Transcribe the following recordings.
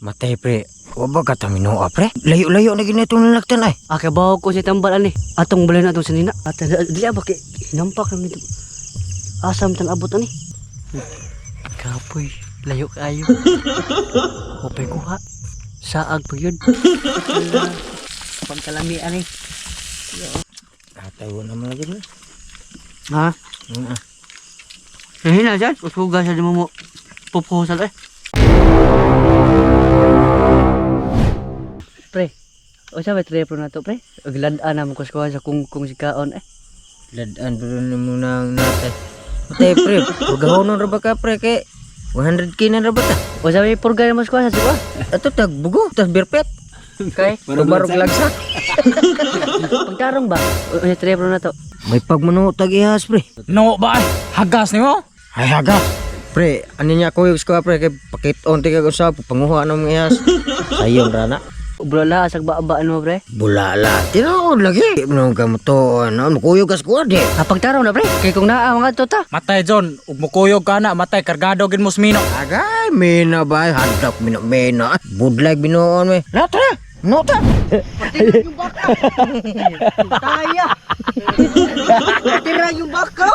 Matay pre. O ba katamino pre? Layo-layo na ginitong nalaktan ay. Bawa ko si tambalan ni. Atong balay na itong sanina. At dili ba kay hinampak na nito. Asam tan abot ani. Kapoy, layo kayo. Opay kuha. Saag pa yun. Pagkalami ani. Katawa naman lagi na. Ha? Hina dyan. Usuga siya di mo pupusan eh. Pre, o siya may trepro na to pre? Agladaan na mo kuskuhan sa kung si kaon eh. Ladaan pa rin mo nang natay. Matay pre, pagkahonon ra ba ka pre kay 100k na ra ba ta? O siya may purga na mo kuskuhan sa siwa. Ato tagbugo, tas birpet. Kay, barog lagsak. Pagtarong ba? O siya trepro na to. May pagmanutag ihas pre. No ba? Hagas ni mo? Ay haga. Pre, ano niya ko yung pre kay pakit-on tigag usap panguha ng mga ihas. Sayon ra na. Bulala, asag ba-abaan mo pre? Bulala, tinood lagi. Nung kamuto, kuyog kas kuha di. Pagtarong na pre, kay kung naa mga to ta. Matay John, ug mukuyog ka na, matay kargado gin mo smino. Agay, mina ba? Hadlok mina. Budlag binoon me. Nata na! Nota! Yung baka! Taya! Patira yung baka!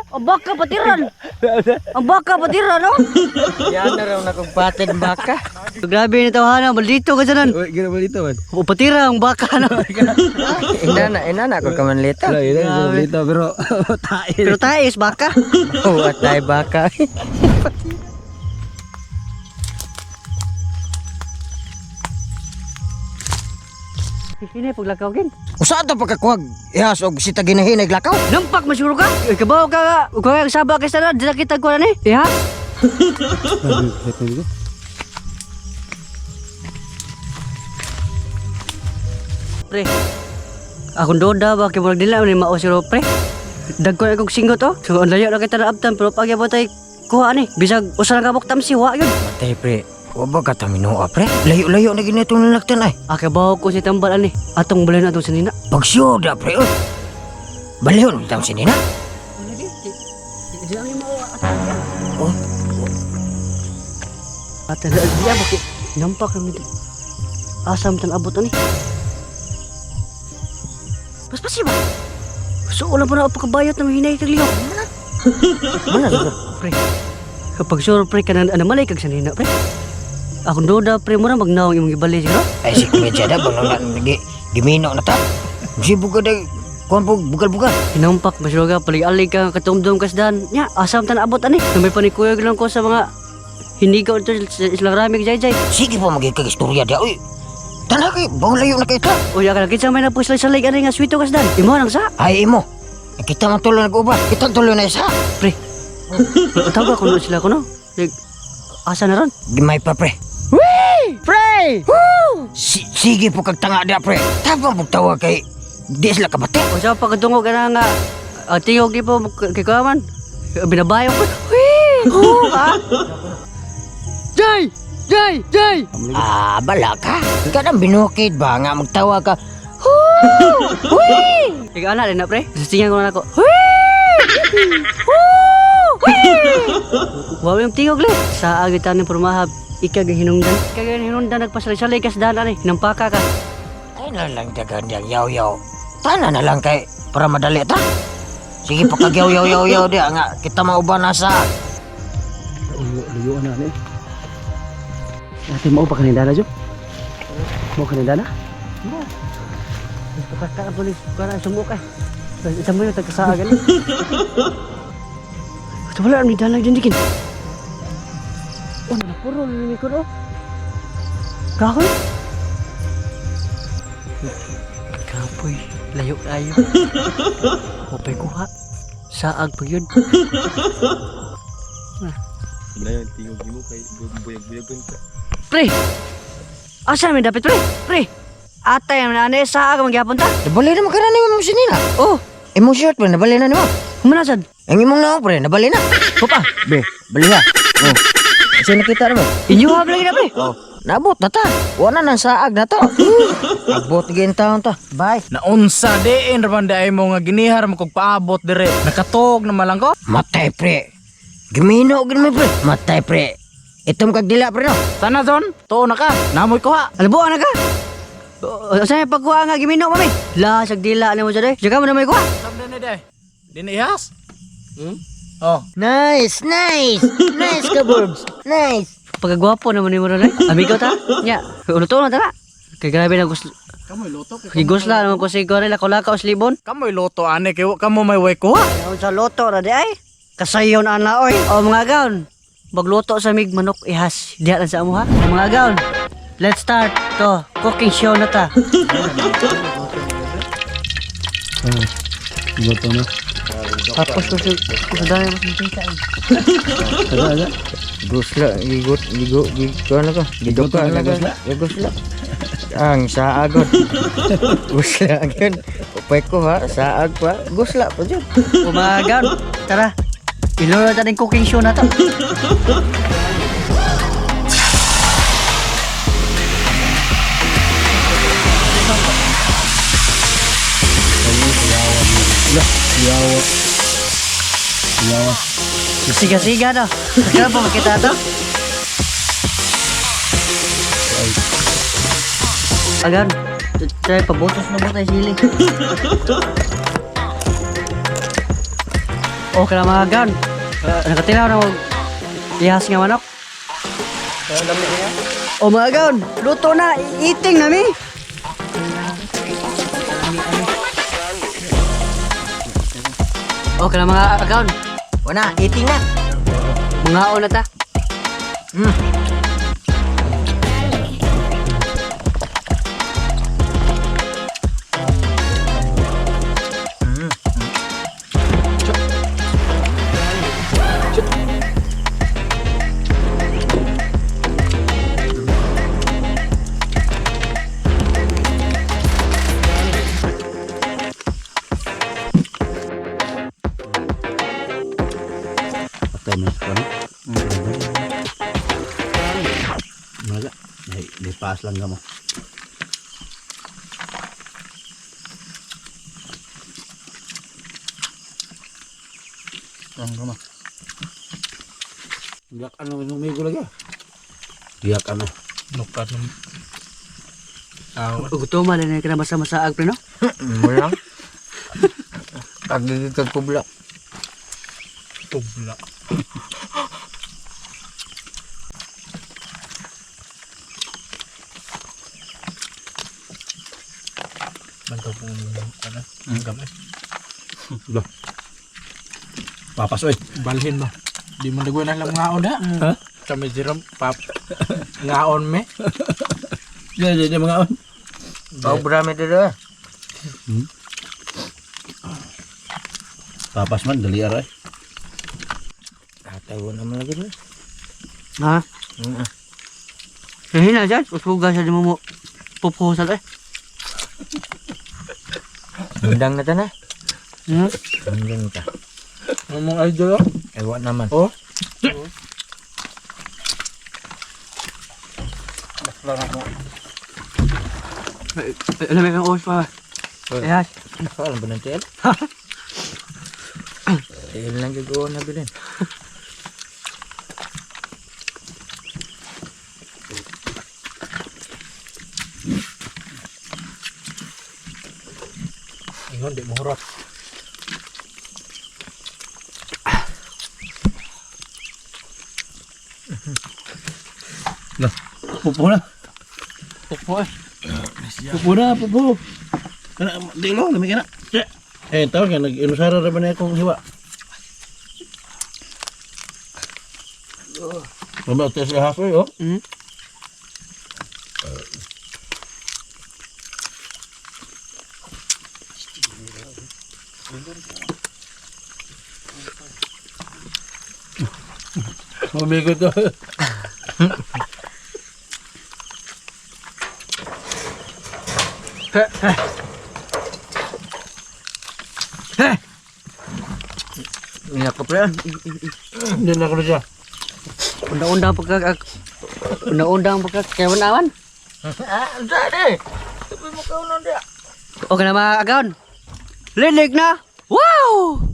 Ang baka patiran! Ang baka patiran, no? Yan na raw nakagpatid baka. Grabe ni tawahan, maldito ka dyan. Uy, gina balita man. O patira ang baka, no? Inana ko ka man lita. Balita pero tayo. Pero tayo is baka. Oh, atay baka. Hindi, paglakaw gin. Usa ta pagkakuwag ihas og sita ginahinay lakaw. Nampak masuro ka? Kabaw ka, kaya saba ka sana, di na kita ko na ni. Iha? Pre, akong doda ba, kaya murag nila, ni mao si pre. Dagko na kong singot oh. So, ang layo na kita na abtan, pero pag yapo tayo kuha ni. Bisag, usa na kabok tamsi, wa yun. Matay pre. O ba katamino pre? Layo-layo na ginitong nalaktan ay. Bawa ko si tambalan ni. Atong balay na itong sanina. Pagsyuda pre. Oy. Balihon itong sinina. Oh. At diya bakit nampak naman ito. Asam tan abot ani. Pas-pasi ba? So wala pa na pagkabayot na mahinay kag liyaw. Mana sa Pre, kapag sure pre ka na malay kag sanina pre. Akong doda pre mo na magnaong imong ibali siguro. ay si medya da bang na gimino na ta. Si bugad ay kuan po bugal-bugal. Hinampak masroga palig-alig ka katumdum kasdan. Nya asam tan abot ani. May panikuyog lang ko sa mga hinigaw ito sa islang ramig jay-jay. Sige po magiging istorya dia. Uy. Tala kay bang layo na kay ta. Uya ka kinsa may napuslay-salay ani nga swito kasdan. Imo nang sa. Ay imo. Kita man tulo nag-uba. Kita tulo na isa. Pre. Tawag ko sila ko no. Asa na ron? Gimay pa pre. Wee! Pre! Woo! Sige po kag tanga dia pre. Tapang pagtawag kay di sila kabate. O siya pagkatungog ka na nga tingog di po kay kaman. Binabayo ko. Wee! Woo! Ha? Jay! Jay! Jay! Ah, bala ka. Kadang binukid ba nga magtawag ka. Woo! Wee! Ikaw na rin na pre. Sastingan ko na ako. Wee! Woo! Wee! Wow yung tingog le. Sa agitan ng purmahab. Ika hinungdan. Ika hinungdan nagpasalay-salay kas daan ani. Nampaka ka. Ay na lang dagan yang yaw-yaw. Tana na lang kay para madali ta. Sige pa kag yaw-yaw dia nga kita mauban na sa. Luyo na ni. Ate mau pa kanina na jo? Mau kanina na? Mo. Pagka polis para sumuk eh. Sa mo yung tagkasaagan. Ito wala ni dalang din dikin. Oh, napuro ni ko do. Kahoy. Kapoy, layo kayo. Opay kuha. Saag pa yun. Layan tingog mo kay buyag-buyagan ka. Pre! Asa may dapat pre? Pre! Atay ang nanay saag magyapon ta. Nabali na magkana ni mo sinina. Oh! Imong shirt pa nabali na nimo. Humanasad. Ang imong naong pre nabali na. Papa! Be, bali na. Oh. Kasi nakita na mo. Inyo hab lagi na pre. Oh, nabot na ta. Wala nang saag na to. Abot gin taon ta. Bye. Naunsa diin raman day mo nga ginihar mo kog paabot dire. Nakatog na malang ko. Matay pre. Gimino gid mi pre. Matay pre. Itom kag dila pre no. Sana zon, tuo na ka. Namoy ko ha. Ano buwan na ka? Saan pagkuha nga gimino mami? La sag dila na mo jud eh. Jaga mo na may kuha. Samde ni de. Dini ihas. Oh. Nice, nice. Nice ka, Burbs. Nice. Pagkagwapo naman ni mo ron eh. Amigo ta. Nya, ulo to na tara. Kay grabe na gusto. Kamoy loto kay. Higos la naman ko siguro lako-lako os libon. Kamoy loto ane kay kamo may way ko ha. Ayaw sa loto na di ay. Kasayon ana oy. O mga gaon. Magluto sa mig manok ihas. Diha lang sa amo ha. O mga gaon. Let's start to. Cooking show na ta. Luto na. Tapos ko dahil mas makita eh. Ada. Gusla, gigot, ano ka? Gigot ka, ano ka? Gusla. Ang saagod. Gusla agad. Upay ko ha, saag pa. Gusla pa dyan. O mga gaon. Tara. Ilo na tayo cooking show na to. Yawa. Siga-siga to. Kaya pa makita to. Agan. Try pabutos na butay sili. Oh, kaya mga gan. Nakatilaw na mo. Ihas nga manok. Oh mga gan. Luto na. Eating nami. Oh, kaya mga agaon. Wana, eating na. Mga na ta. Patay mo ko no. Maga. May pass lang mo. Ang kama. Yak ano yung may lagi. Yak ano. Nukat ng Gutom na ka na masa-masaag pre no? Mula. Kagigig kag kubla. tubla. Bantaw po ano? Gamay. Lah. Papas oy. Balhin mo. Di man nagawin na lang ngaon ha. Ha? Kami jiram pap ngaon me. Di mga on. Oh, brame dito. Papas man dali aray. Tawo naman lagi dito. Ha? Hina dyan. Usuga siya di mo pupusan eh. Undang na ta na. Hmm? Undang ta. Ngomong idol oh. Ewa naman. Oh. Alam mo yung os pa. Yes. Alam ba ng tiel? Tiel lang gagawa na bilin. Ingon di mo hurot. Lah. Pupo na. Pupo eh. Pupo na, pupo. Kana di lo lami kana. Tahu kan nag-inusara ra man akong hiwa. Mama tes hafe yo. Hmm? Mabigo to. Ini ako pre. Hindi na ko siya. Undang-undang pagkakawan-awan. Dade. Sabi mo kaunon dia. Okay na mga agaon. Linig na. Wow!